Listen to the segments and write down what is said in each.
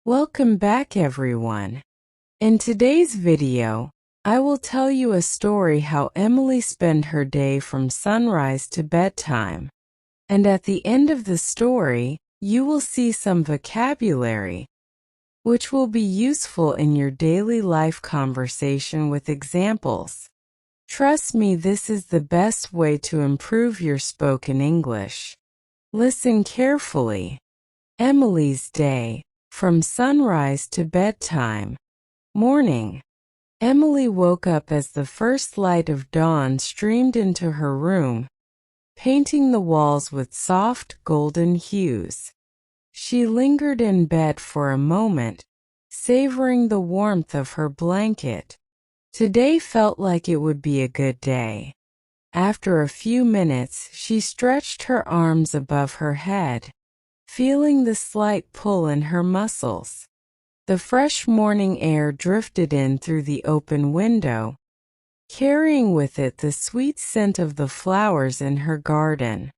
Welcome back, everyone. In today's video, I will tell you a story how Emily spent her day from sunrise to bedtime. And at the end of the story, you will see some vocabulary, which will be useful in your daily life conversation with examples. Trust me, this is the best way to improve your spoken English. Listen carefully. Emily's day. From sunrise to bedtime. Morning. Emily woke up as the first light of dawn streamed into her room, painting the walls with soft, golden hues. She lingered in bed for a moment, savoring the warmth of her blanket. Today felt like it would be a good day. After a few minutes, she stretched her arms above her head, feeling the slight pull in her muscles. The fresh morning air drifted in through the open window, carrying with it the sweet scent of the flowers in her garden.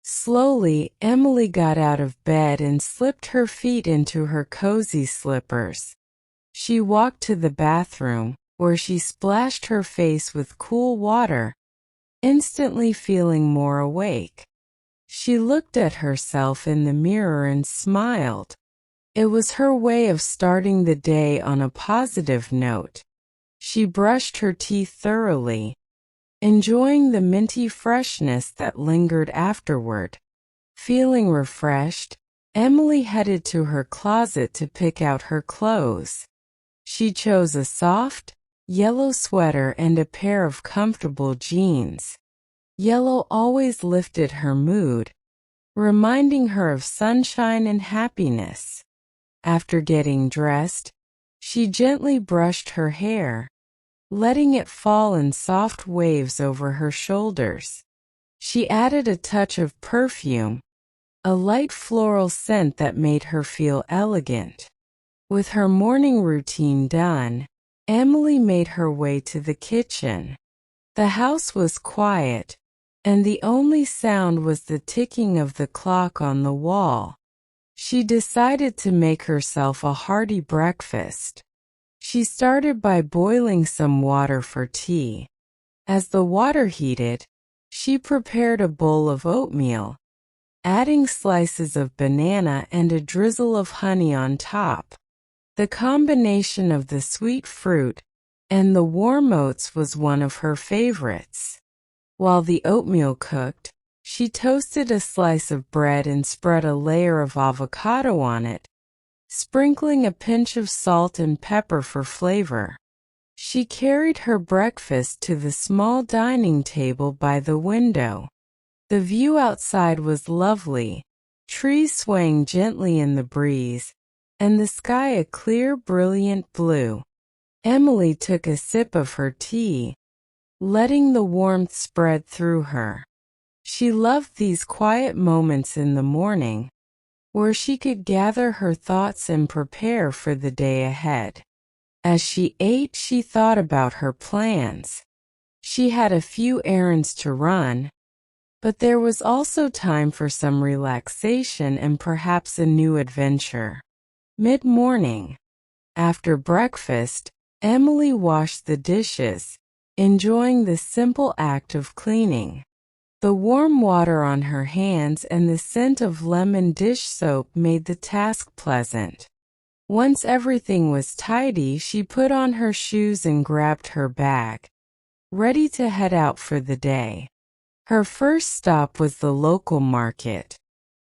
Slowly, Emily got out of bed and slipped her feet into her cozy slippers. She walked to the bathroom, where she splashed her face with cool water, instantly feeling more awake. She looked at herself in the mirror and smiled. It was her way of starting the day on a positive note. She brushed her teeth thoroughly, enjoying the minty freshness that lingered afterward. Feeling refreshed, Emily headed to her closet to pick out her clothes. She chose a soft, yellow sweater and a pair of comfortable jeans. Yellow always lifted her mood, reminding her of sunshine and happiness. After getting dressed, she gently brushed her hair, letting it fall in soft waves over her shoulders. She added a touch of perfume, a light floral scent that made her feel elegant. With her morning routine done, Emily made her way to the kitchen. The house was quiet, and the only sound was the ticking of the clock on the wall. She decided to make herself a hearty breakfast. She started by boiling some water for tea. As the water heated, she prepared a bowl of oatmeal, adding slices of banana and a drizzle of honey on top. The combination of the sweet fruit and the warm oats was one of her favorites. While the oatmeal cooked, she toasted a slice of bread and spread a layer of avocado on it, sprinkling a pinch of salt and pepper for flavor. She carried her breakfast to the small dining table by the window. The view outside was lovely, trees swaying gently in the breeze, and the sky a clear, brilliant blue. Emily took a sip of her tea, letting the warmth spread through her. She loved these quiet moments in the morning, where she could gather her thoughts and prepare for the day ahead. As she ate, she thought about her plans. She had a few errands to run, but there was also time for some relaxation and perhaps a new adventure. Mid-morning. After breakfast, Emily washed the dishes, enjoying the simple act of cleaning. The warm water on her hands and the scent of lemon dish soap made the task pleasant. Once everything was tidy, she put on her shoes and grabbed her bag, ready to head out for the day. Her first stop was the local market.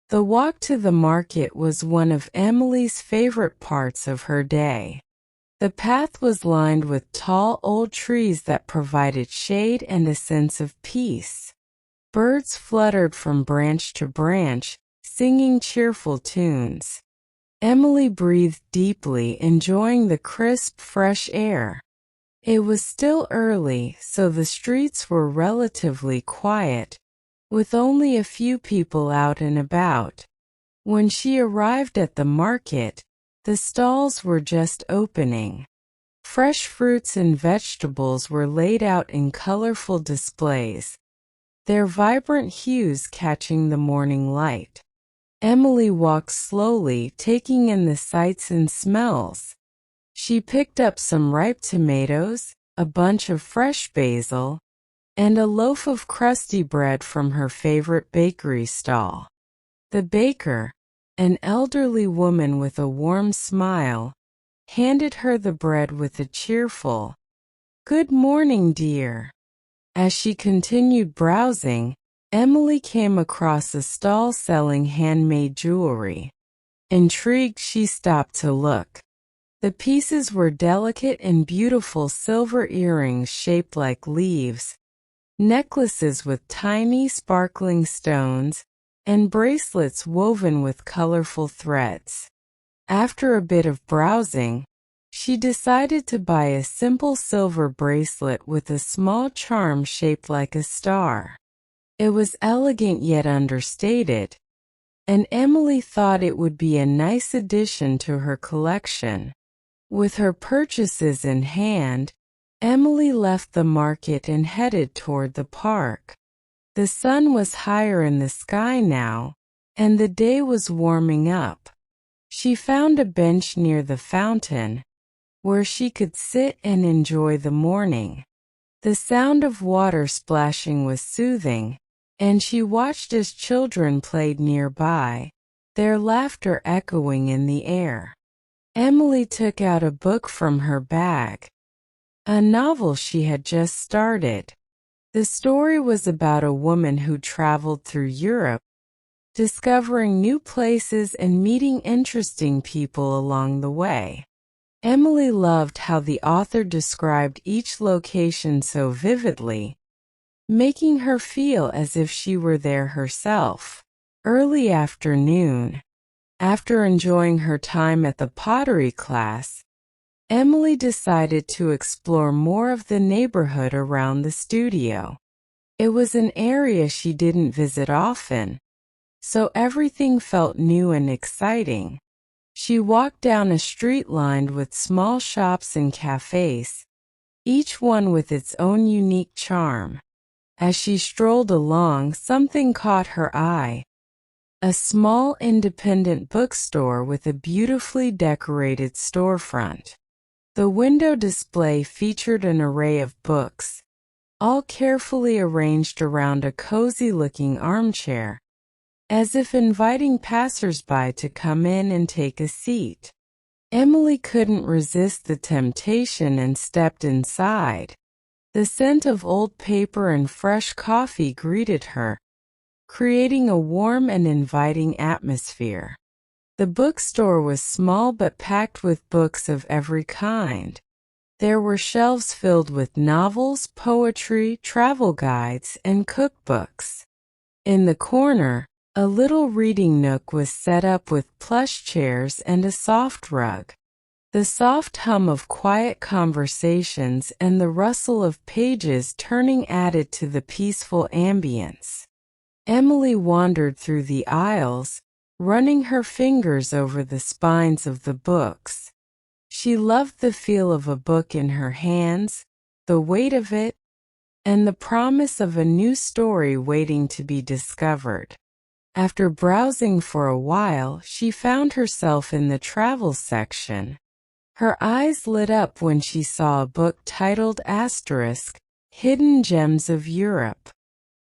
The walk to the market was one of Emily's favorite parts of her day. The path was lined with tall old trees that provided shade and a sense of peace. Birds fluttered from branch to branch, singing cheerful tunes. Emily breathed deeply, enjoying the crisp, fresh air. It was still early, so the streets were relatively quiet, with only a few people out and about. When she arrived at the market, the stalls were just opening. Fresh fruits and vegetables were laid out in colorful displays, their vibrant hues catching the morning light. Emily walked slowly, taking in the sights and smells. She picked up some ripe tomatoes, a bunch of fresh basil, and a loaf of crusty bread from her favorite bakery stall. The baker, an elderly woman with a warm smile, handed her the bread with a cheerful, "Good morning, dear." As she continued browsing, Emily came across a stall selling handmade jewelry. Intrigued, she stopped to look. The pieces were delicate and beautiful silver earrings shaped like leaves, necklaces with tiny sparkling stones, and bracelets woven with colorful threads. After a bit of browsing, she decided to buy a simple silver bracelet with a small charm shaped like a star. It was elegant yet understated, and Emily thought it would be a nice addition to her collection. With her purchases in hand, Emily left the market and headed toward the park. The sun was higher in the sky now, and the day was warming up. She found a bench near the fountain, where she could sit and enjoy the morning. The sound of water splashing was soothing, and she watched as children played nearby, their laughter echoing in the air. Emily took out a book from her bag, a novel she had just started. The story was about a woman who traveled through Europe, discovering new places and meeting interesting people along the way. Emily loved how the author described each location so vividly, making her feel as if she were there herself. Early afternoon, after enjoying her time at the pottery class, Emily decided to explore more of the neighborhood around the studio. It was an area she didn't visit often, so everything felt new and exciting. She walked down a street lined with small shops and cafes, each one with its own unique charm. As she strolled along, something caught her eye. A small independent bookstore with a beautifully decorated storefront. The window display featured an array of books, all carefully arranged around a cozy-looking armchair, as if inviting passers-by to come in and take a seat. Emily couldn't resist the temptation and stepped inside. The scent of old paper and fresh coffee greeted her, creating a warm and inviting atmosphere. The bookstore was small but packed with books of every kind. There were shelves filled with novels, poetry, travel guides, and cookbooks. In the corner, a little reading nook was set up with plush chairs and a soft rug. The soft hum of quiet conversations and the rustle of pages turning added to the peaceful ambience. Emily wandered through the aisles, running her fingers over the spines of the books. She loved the feel of a book in her hands, the weight of it, and the promise of a new story waiting to be discovered. After browsing for a while, she found herself in the travel section. Her eyes lit up when she saw a book titled Hidden Gems of Europe.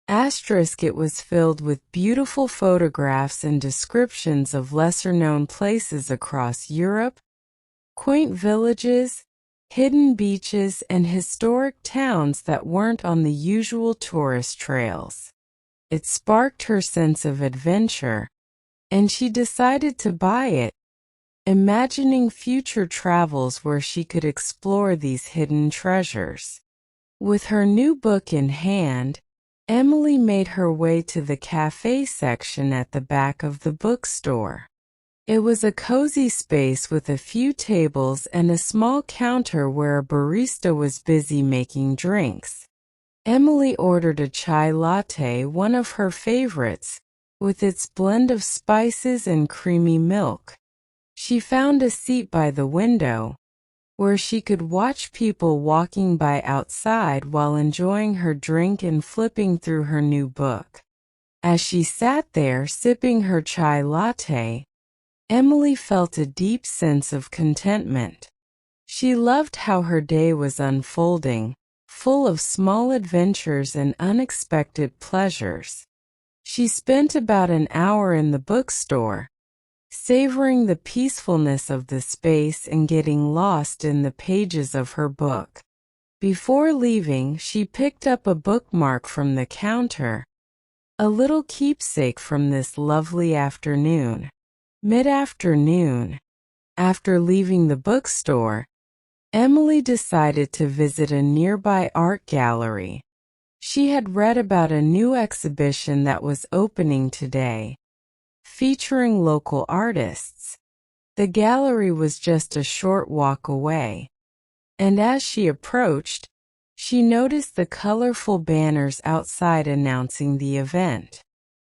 It was filled with beautiful photographs and descriptions of lesser-known places across Europe, quaint villages, hidden beaches, and historic towns that weren't on the usual tourist trails. It sparked her sense of adventure, and she decided to buy it, imagining future travels where she could explore these hidden treasures. With her new book in hand, Emily made her way to the cafe section at the back of the bookstore. It was a cozy space with a few tables and a small counter where a barista was busy making drinks. Emily ordered a chai latte, one of her favorites, with its blend of spices and creamy milk. She found a seat by the window, where she could watch people walking by outside while enjoying her drink and flipping through her new book. As she sat there sipping her chai latte, Emily felt a deep sense of contentment. She loved how her day was unfolding, full of small adventures and unexpected pleasures. She spent about an hour in the bookstore, savoring the peacefulness of the space and getting lost in the pages of her book. Before leaving, she picked up a bookmark from the counter, a little keepsake from this lovely afternoon. Mid-afternoon, after leaving the bookstore, Emily decided to visit a nearby art gallery. She had read about a new exhibition that was opening today, featuring local artists. The gallery was just a short walk away, and as she approached, she noticed the colorful banners outside announcing the event.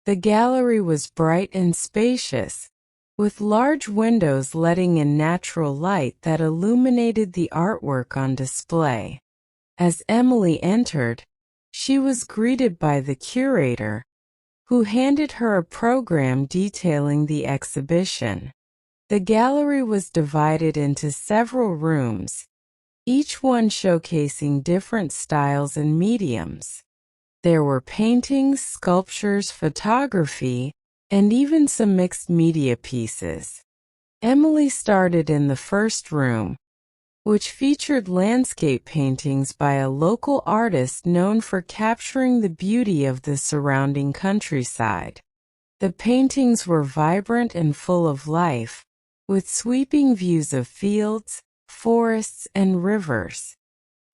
The gallery was bright and spacious, with large windows letting in natural light that illuminated the artwork on display. As Emily entered, she was greeted by the curator, who handed her a program detailing the exhibition. The gallery was divided into several rooms, each one showcasing different styles and mediums. There were paintings, sculptures, photography, and even some mixed media pieces. Emily started in the first room, which featured landscape paintings by a local artist known for capturing the beauty of the surrounding countryside. The paintings were vibrant and full of life, with sweeping views of fields, forests, and rivers.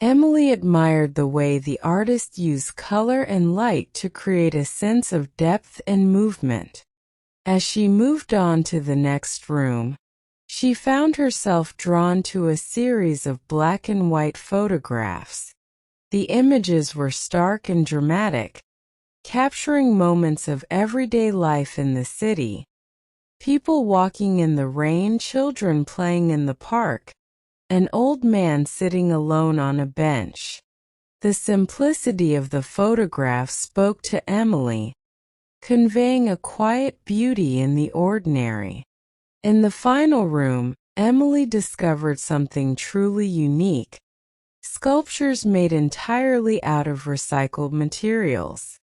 Emily admired the way the artist used color and light to create a sense of depth and movement. As she moved on to the next room, she found herself drawn to a series of black and white photographs. The images were stark and dramatic, capturing moments of everyday life in the city. People walking in the rain, children playing in the park, an old man sitting alone on a bench. The simplicity of the photographs spoke to Emily, conveying a quiet beauty in the ordinary. In the final room, Emily discovered something truly unique: sculptures made entirely out of recycled materials.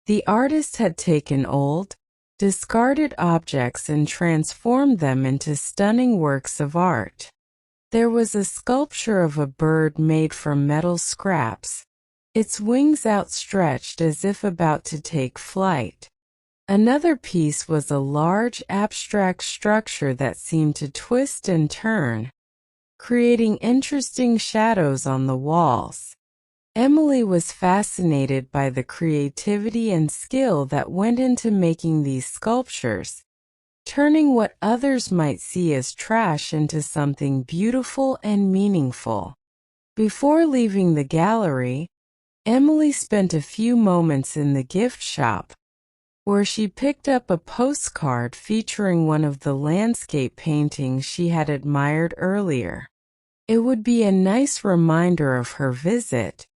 The artist had taken old, discarded objects and transformed them into stunning works of art. There was a sculpture of a bird made from metal scraps, its wings outstretched as if about to take flight. Another piece was a large abstract structure that seemed to twist and turn, creating interesting shadows on the walls. Emily was fascinated by the creativity and skill that went into making these sculptures, turning what others might see as trash into something beautiful and meaningful. Before leaving the gallery, Emily spent a few moments in the gift shop, where she picked up a postcard featuring one of the landscape paintings she had admired earlier. It would be a nice reminder of her visit.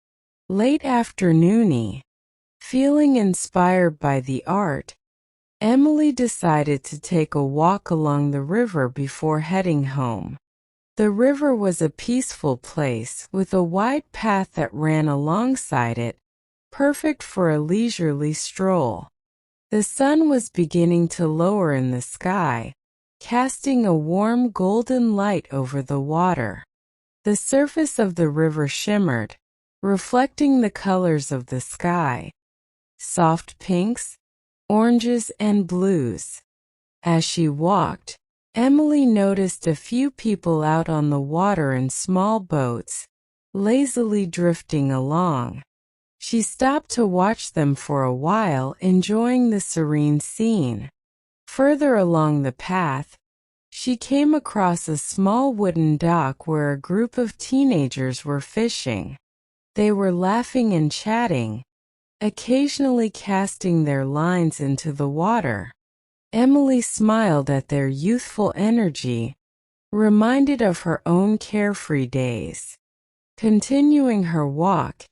Late afternoony, feeling inspired by the art, Emily decided to take a walk along the river before heading home. The river was a peaceful place with a wide path that ran alongside it, perfect for a leisurely stroll. The sun was beginning to lower in the sky, casting a warm golden light over the water. The surface of the river shimmered, reflecting the colors of the sky: soft pinks, oranges, and blues. As she walked, Emily noticed a few people out on the water in small boats, lazily drifting along. She stopped to watch them for a while, enjoying the serene scene. Further along the path, she came across a small wooden dock where a group of teenagers were fishing. They were laughing and chatting, occasionally casting their lines into the water. Emily smiled at their youthful energy, reminded of her own carefree days. Continuing her walk,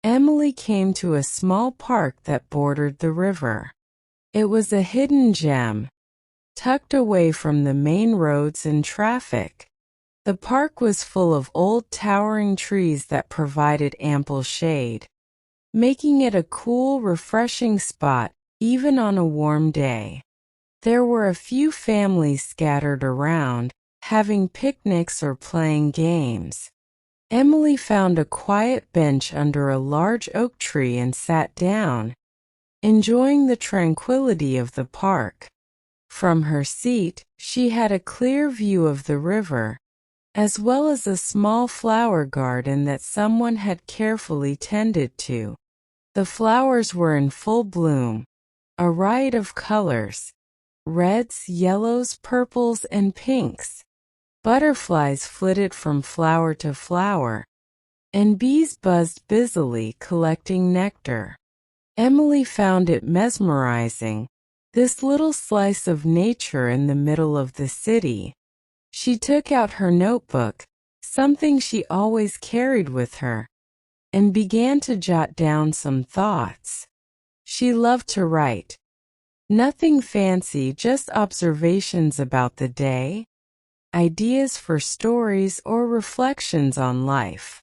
Emily came to a small park that bordered the river. It was a hidden gem, tucked away from the main roads and traffic. The park was full of old towering trees that provided ample shade, making it a cool, refreshing spot even on a warm day. There were a few families scattered around, having picnics or playing games. Emily found a quiet bench under a large oak tree and sat down, enjoying the tranquility of the park. From her seat, she had a clear view of the river, as well as a small flower garden that someone had carefully tended to. The flowers were in full bloom, a riot of colors: reds, yellows, purples, and pinks. Butterflies flitted from flower to flower, and bees buzzed busily collecting nectar. Emily found it mesmerizing, this little slice of nature in the middle of the city. She took out her notebook, something she always carried with her, and began to jot down some thoughts. She loved to write. Nothing fancy, just observations about the day, ideas for stories or reflections on life.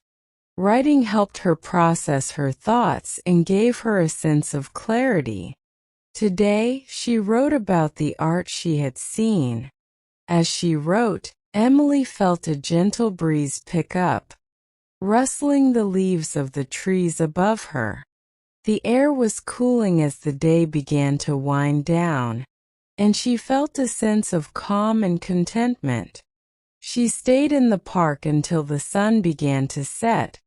Writing helped her process her thoughts and gave her a sense of clarity. Today, she wrote about the art she had seen. As she wrote, Emily felt a gentle breeze pick up, rustling the leaves of the trees above her. The air was cooling as the day began to wind down, and she felt a sense of calm and contentment. She stayed in the park until the sun began to set,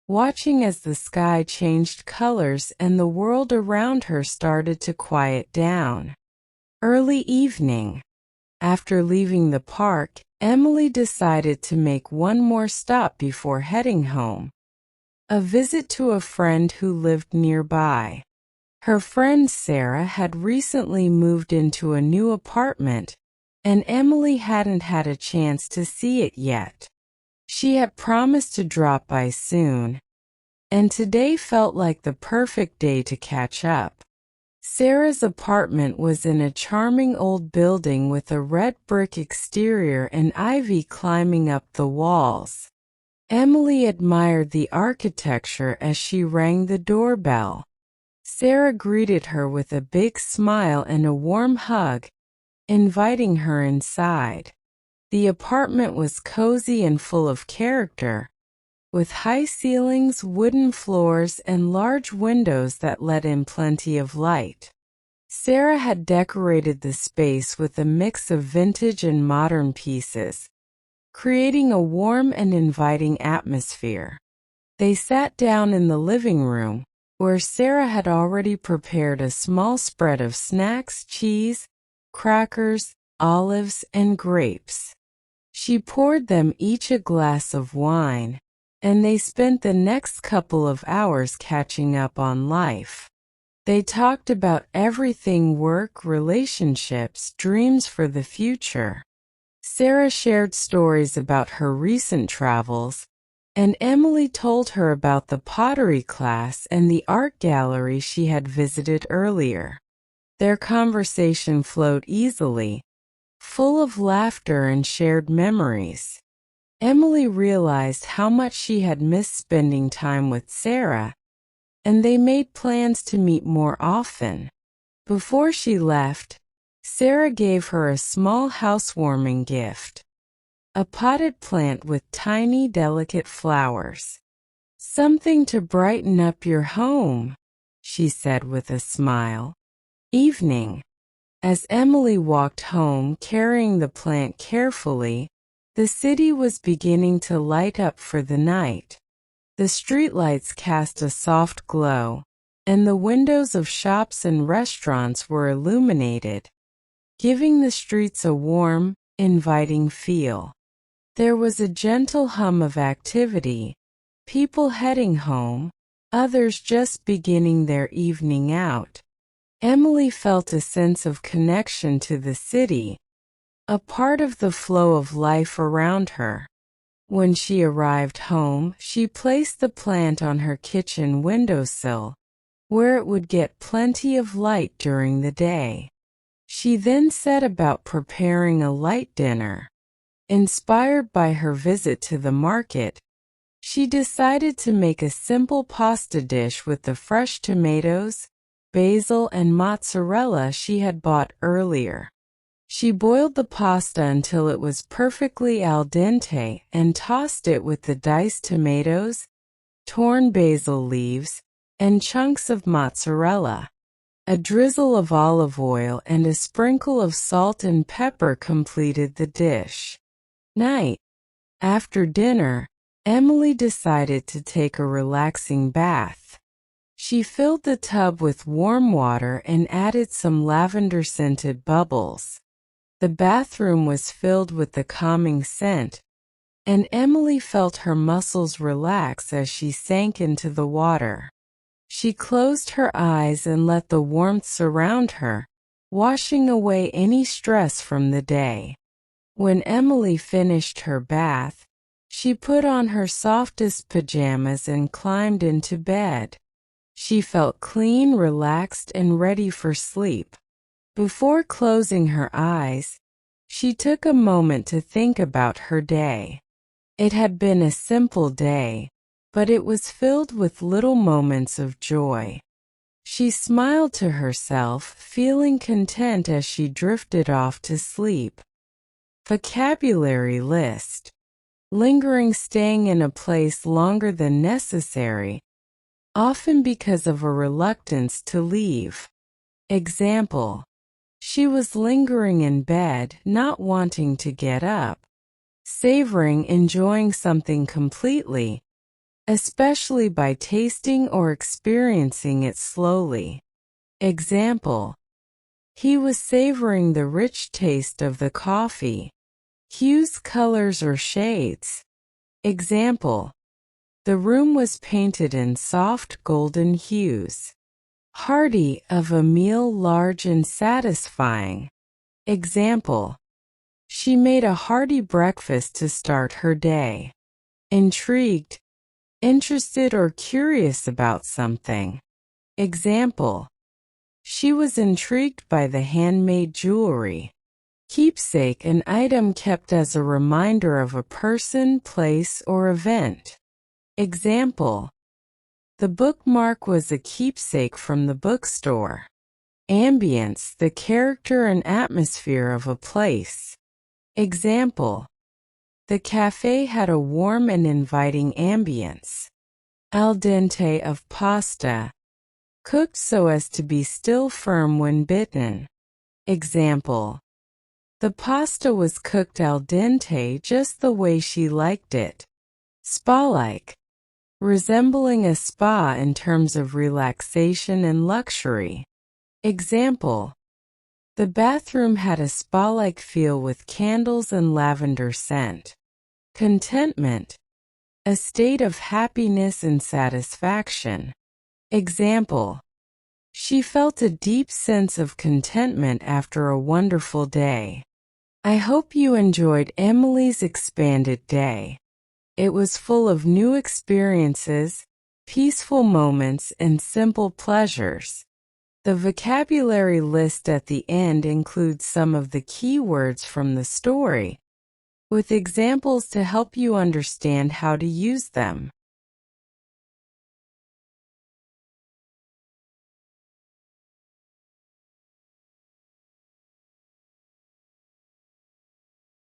watching as the sky changed colors and the world around her started to quiet down. Early evening. After leaving the park, Emily decided to make one more stop before heading home. A visit to a friend who lived nearby. Her friend Sarah had recently moved into a new apartment, and Emily hadn't had a chance to see it yet. She had promised to drop by soon, and today felt like the perfect day to catch up. Sarah's apartment was in a charming old building with a red brick exterior and ivy climbing up the walls. Emily admired the architecture as she rang the doorbell. Sarah greeted her with a big smile and a warm hug, inviting her inside. The apartment was cozy and full of character, with high ceilings, wooden floors, and large windows that let in plenty of light. Sarah had decorated the space with a mix of vintage and modern pieces, creating a warm and inviting atmosphere. They sat down in the living room, where Sarah had already prepared a small spread of snacks: cheese, crackers, olives, and grapes. She poured them each a glass of wine, and they spent the next couple of hours catching up on life. They talked about everything: work, relationships, dreams for the future. Sarah shared stories about her recent travels, and Emily told her about the pottery class and the art gallery she had visited earlier. Their conversation flowed easily, full of laughter and shared memories. Emily realized how much she had missed spending time with Sarah, and they made plans to meet more often. Before she left, Sarah gave her a small housewarming gift: a potted plant with tiny, delicate flowers. "Something to brighten up your home," she said with a smile. Evening. As Emily walked home carrying the plant carefully, the city was beginning to light up for the night. The streetlights cast a soft glow, and the windows of shops and restaurants were illuminated, giving the streets a warm, inviting feel. There was a gentle hum of activity, people heading home, others just beginning their evening out. Emily felt a sense of connection to the city, a part of the flow of life around her. When she arrived home, she placed the plant on her kitchen windowsill, where it would get plenty of light during the day. She then set about preparing a light dinner. Inspired by her visit to the market, she decided to make a simple pasta dish with the fresh tomatoes, basil, and mozzarella she had bought earlier. She boiled the pasta until it was perfectly al dente and tossed it with the diced tomatoes, torn basil leaves, and chunks of mozzarella. A drizzle of olive oil and a sprinkle of salt and pepper completed the dish. Night. After dinner, Emily decided to take a relaxing bath. She filled the tub with warm water and added some lavender-scented bubbles. The bathroom was filled with the calming scent, and Emily felt her muscles relax as she sank into the water. She closed her eyes and let the warmth surround her, washing away any stress from the day. When Emily finished her bath, she put on her softest pajamas and climbed into bed. She felt clean, relaxed, and ready for sleep. Before closing her eyes, she took a moment to think about her day. It had been a simple day, but it was filled with little moments of joy. She smiled to herself, feeling content as she drifted off to sleep. Vocabulary list. Lingering, staying in a place longer than necessary, often because of a reluctance to leave. Example: she was lingering in bed, not wanting to get up. Savoring, enjoying something completely, especially by tasting or experiencing it slowly. Example: he was savoring the rich taste of the coffee. Hues, colors, or shades. Example: the room was painted in soft golden hues. Hearty, of a meal large and satisfying. Example: she made a hearty breakfast to start her day. Intrigued, interested or curious about something. Example: she was intrigued by the handmade jewelry. Keepsake, an item kept as a reminder of a person, place, or event. Example: the bookmark was a keepsake from the bookstore. Ambience, the character and atmosphere of a place. Example: the cafe had a warm and inviting ambience. Al dente, of pasta, cooked so as to be still firm when bitten. Example: the pasta was cooked al dente just the way she liked it. Spa-like, resembling a spa in terms of relaxation and luxury. Example: the bathroom had a spa-like feel with candles and lavender scent. Contentment, a state of happiness and satisfaction. Example: she felt a deep sense of contentment after a wonderful day. I hope you enjoyed Emily's expanded day. It was full of new experiences, peaceful moments, and simple pleasures. The vocabulary list at the end includes some of the key words from the story, with examples to help you understand how to use them.